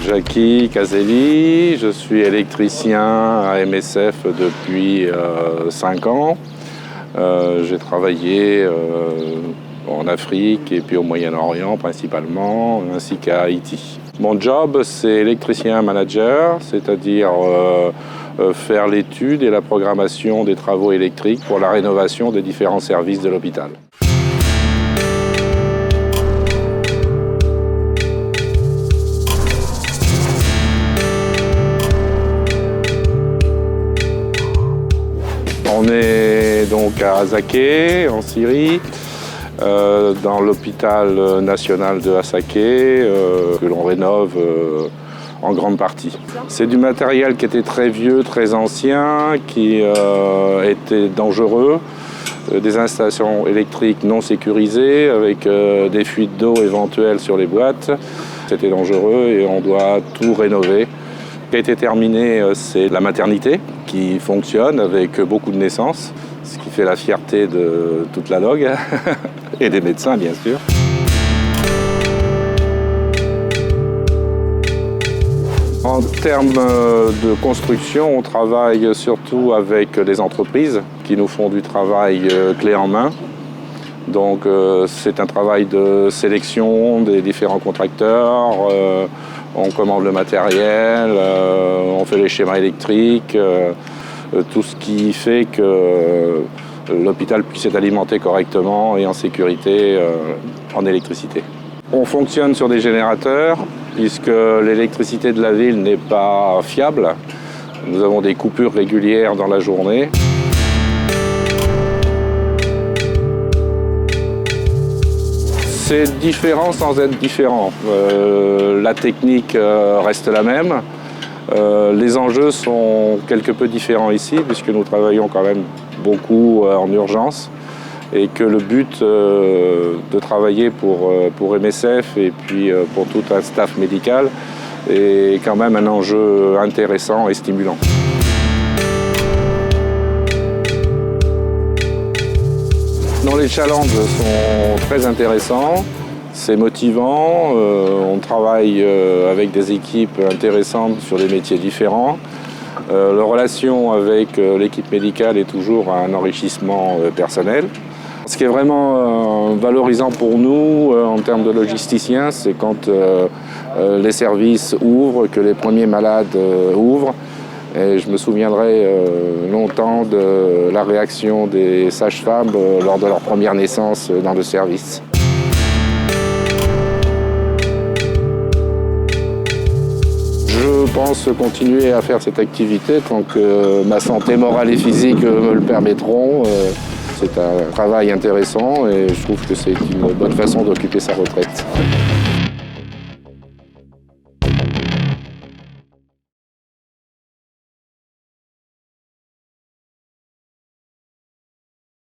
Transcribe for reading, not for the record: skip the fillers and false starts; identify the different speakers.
Speaker 1: Jackie Caselli, je suis électricien à MSF depuis 5 ans. J'ai travaillé en Afrique et puis au Moyen-Orient principalement, ainsi qu'à Haïti. Mon job, c'est électricien manager, c'est-à-dire faire l'étude et la programmation des travaux électriques pour la rénovation des différents services de l'hôpital. On est donc à Asaké, en Syrie, dans l'hôpital national de Asaké, que l'on rénove en grande partie. C'est du matériel qui était très vieux, très ancien, qui était dangereux, des installations électriques non sécurisées, avec des fuites d'eau éventuelles sur les boîtes. C'était dangereux et on doit tout rénover. Ce qui a été terminé, c'est la maternité qui fonctionne avec beaucoup de naissances, ce qui fait la fierté de toute la LOG et des médecins, bien sûr. En termes de construction, on travaille surtout avec les entreprises qui nous font du travail clé en main. Donc c'est un travail de sélection des différents contracteurs. On commande le matériel, on fait les schémas électriques, tout ce qui fait que l'hôpital puisse être alimenté correctement et en sécurité en électricité. On fonctionne sur des générateurs puisque l'électricité de la ville n'est pas fiable. Nous avons des coupures régulières dans la journée. C'est différent sans être différent. La technique reste la même. Les enjeux sont quelque peu différents ici, puisque nous travaillons quand même beaucoup en urgence, et que le but de travailler pour MSF et puis pour tout un staff médical est quand même un enjeu intéressant et stimulant. Les challenges sont très intéressants, c'est motivant, on travaille avec des équipes intéressantes sur des métiers différents. La relation avec l'équipe médicale est toujours un enrichissement personnel. Ce qui est vraiment valorisant pour nous en termes de logisticiens, c'est quand les services ouvrent, que les premiers malades ouvrent. Et je me souviendrai longtemps de la réaction des sages-femmes lors de leur première naissance dans le service. Je pense continuer à faire cette activité tant que ma santé morale et physique me le permettront. C'est un travail intéressant et je trouve que c'est une bonne façon d'occuper sa retraite.